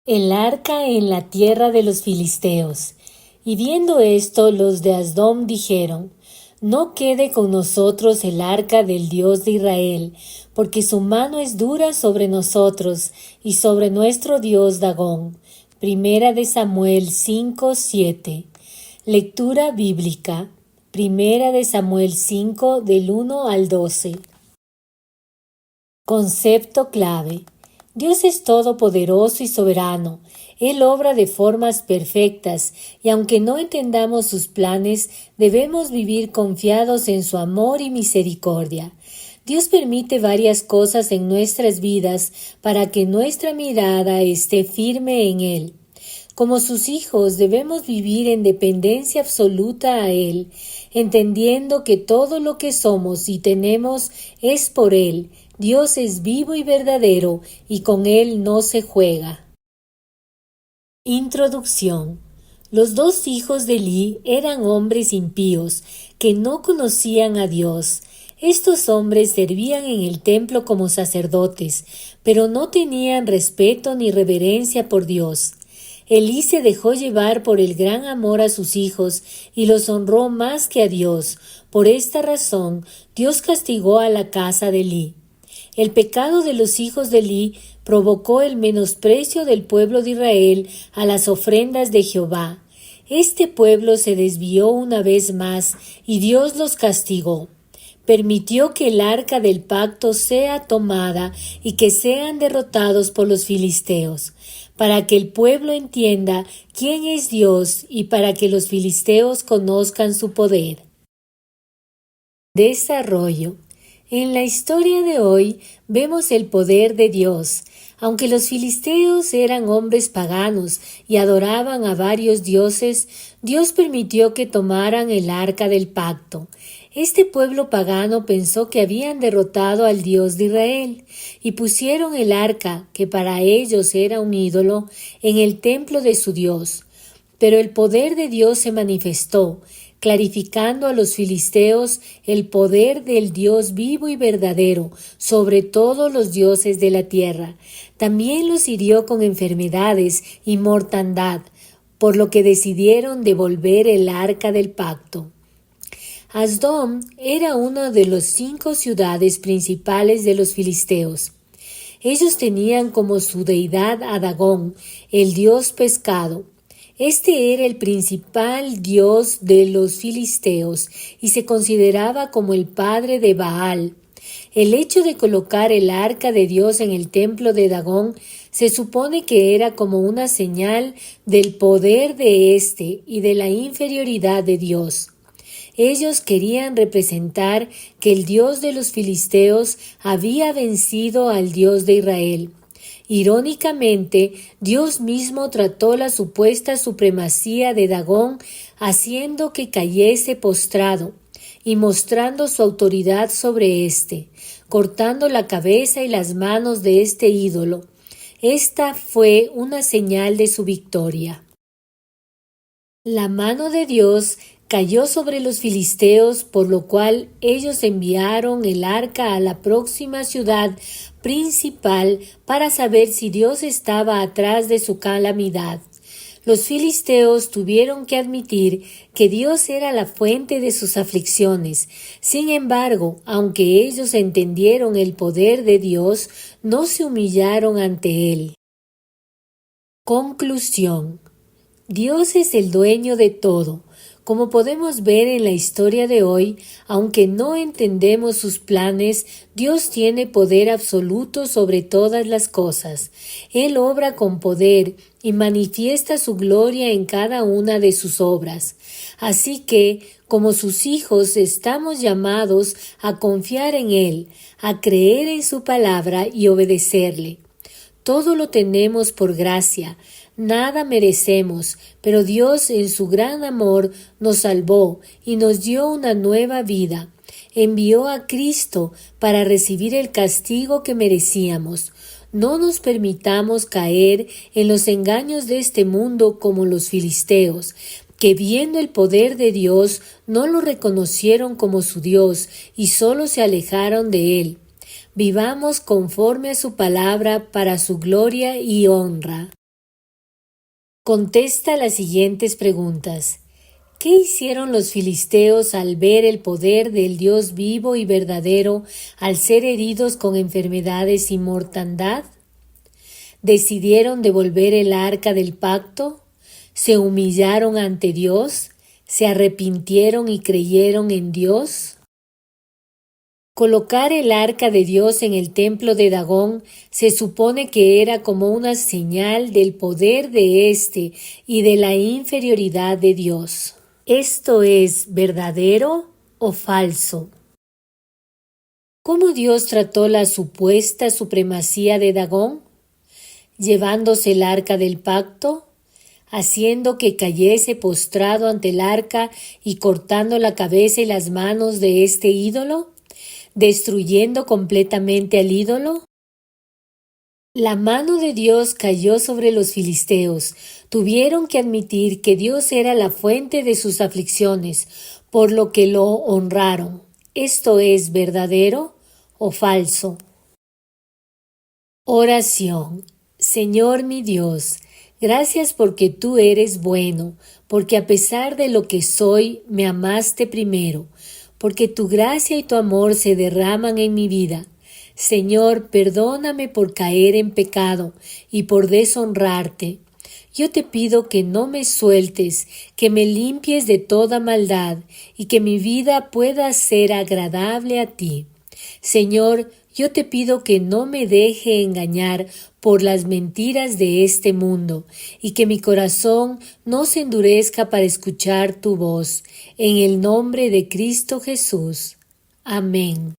El arca en la tierra de los filisteos. Y viendo esto, los de Asdom dijeron: No quede con nosotros el arca del Dios de Israel, porque su mano es dura sobre nosotros y sobre nuestro Dios Dagón. Primera de Samuel 5:7. Lectura bíblica. Primera de Samuel 5, del 1 al 12. Concepto clave. Dios es todopoderoso y soberano. Él obra de formas perfectas, y aunque no entendamos sus planes, debemos vivir confiados en su amor y misericordia. Dios permite varias cosas en nuestras vidas para que nuestra mirada esté firme en Él. Como sus hijos debemos vivir en dependencia absoluta a Él, entendiendo que todo lo que somos y tenemos es por Él. Dios es vivo y verdadero, y con Él no se juega. Introducción. Los dos hijos de Elí eran hombres impíos, que no conocían a Dios. Estos hombres servían en el templo como sacerdotes, pero no tenían respeto ni reverencia por Dios. Elí se dejó llevar por el gran amor a sus hijos y los honró más que a Dios. Por esta razón, Dios castigó a la casa de Elí. El pecado de los hijos de Elí provocó el menosprecio del pueblo de Israel a las ofrendas de Jehová. Este pueblo se desvió una vez más y Dios los castigó. Permitió que el arca del pacto sea tomada y que sean derrotados por los filisteos, para que el pueblo entienda quién es Dios y para que los filisteos conozcan su poder. Desarrollo. En la historia de hoy vemos el poder de Dios. Aunque los filisteos eran hombres paganos y adoraban a varios dioses, Dios permitió que tomaran el arca del pacto. Este pueblo pagano pensó que habían derrotado al Dios de Israel y pusieron el arca, que para ellos era un ídolo, en el templo de su Dios. Pero el poder de Dios se manifestó, clarificando a los filisteos el poder del Dios vivo y verdadero sobre todos los dioses de la tierra. También los hirió con enfermedades y mortandad, por lo que decidieron devolver el arca del pacto. Asdom era una de las 5 ciudades principales de los filisteos. Ellos tenían como su deidad a Dagón, el dios pescado. Este era el principal dios de los filisteos y se consideraba como el padre de Baal. El hecho de colocar el arca de Dios en el templo de Dagón se supone que era como una señal del poder de éste y de la inferioridad de Dios. Ellos querían representar que el Dios de los filisteos había vencido al Dios de Israel. Irónicamente, Dios mismo trató la supuesta supremacía de Dagón haciendo que cayese postrado y mostrando su autoridad sobre éste, cortando la cabeza y las manos de este ídolo. Esta fue una señal de su victoria. La mano de Dios cayó sobre los filisteos, por lo cual ellos enviaron el arca a la próxima ciudad principal para saber si Dios estaba atrás de su calamidad. Los filisteos tuvieron que admitir que Dios era la fuente de sus aflicciones. Sin embargo, aunque ellos entendieron el poder de Dios, no se humillaron ante Él. Conclusión. Dios es el dueño de todo. Como podemos ver en la historia de hoy, aunque no entendemos sus planes, Dios tiene poder absoluto sobre todas las cosas. Él obra con poder y manifiesta su gloria en cada una de sus obras. Así que, como sus hijos, estamos llamados a confiar en Él, a creer en su palabra y obedecerle. Todo lo tenemos por gracia. Nada merecemos, pero Dios en su gran amor nos salvó y nos dio una nueva vida. Envió a Cristo para recibir el castigo que merecíamos. No nos permitamos caer en los engaños de este mundo como los filisteos, que viendo el poder de Dios no lo reconocieron como su Dios y solo se alejaron de Él. Vivamos conforme a su palabra para su gloria y honra. Contesta las siguientes preguntas. ¿Qué hicieron los filisteos al ver el poder del Dios vivo y verdadero al ser heridos con enfermedades y mortandad? ¿Decidieron devolver el arca del pacto? ¿Se humillaron ante Dios? ¿Se arrepintieron y creyeron en Dios? Colocar el arca de Dios en el templo de Dagón se supone que era como una señal del poder de éste y de la inferioridad de Dios. ¿Esto es verdadero o falso? ¿Cómo Dios trató la supuesta supremacía de Dagón? Llevándose el arca del pacto, haciendo que cayese postrado ante el arca y cortando la cabeza y las manos de este ídolo, destruyendo completamente al ídolo. La mano de Dios cayó sobre los filisteos. Tuvieron que admitir que Dios era la fuente de sus aflicciones, por lo que lo honraron. ¿Esto es verdadero o falso? Oración. Señor mi Dios, gracias porque tú eres bueno, porque a pesar de lo que soy, me amaste primero, porque tu gracia y tu amor se derraman en mi vida. Señor, perdóname por caer en pecado y por deshonrarte. Yo te pido que no me sueltes, que me limpies de toda maldad y que mi vida pueda ser agradable a ti. Señor, yo te pido que no me deje engañar por las mentiras de este mundo y que mi corazón no se endurezca para escuchar tu voz. En el nombre de Cristo Jesús. Amén.